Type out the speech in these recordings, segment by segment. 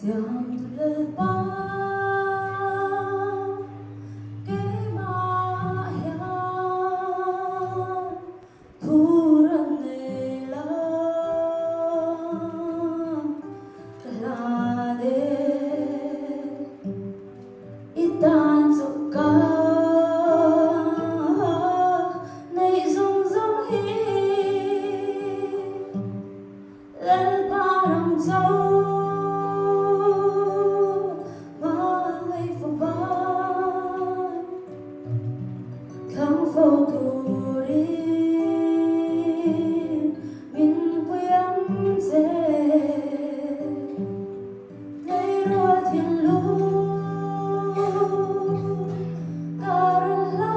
Siamo le cái mà hiền thu răng này là để ít tan dục ca này dung dung hi lên ba đồng dâu không phô tu đi mình quyến dễ ngày đua thiên lưu Carolina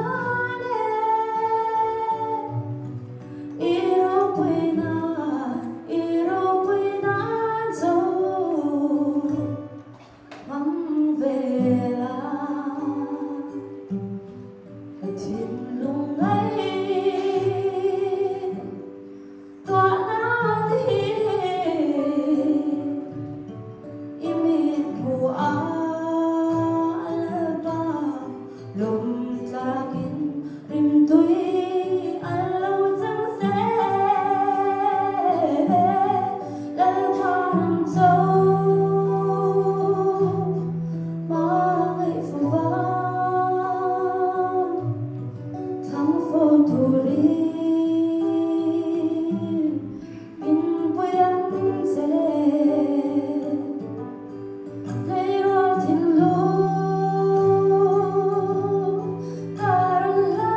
Iroquina dâu mang về thiên lùng ấy tỏa nắng thì imit mùa alba lùng takin rim tuy alo chẳng sẽ lỡ thang dâu mà ngày phù thu đi mình quyến dễ ngày đua thiên lưu Carolina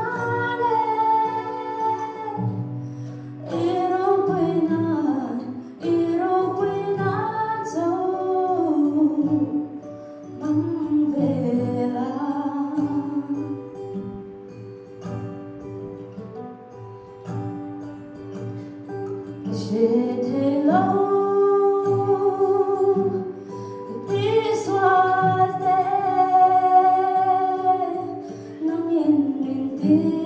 Iroquina dâu mang về j'étais là ti suerte nang in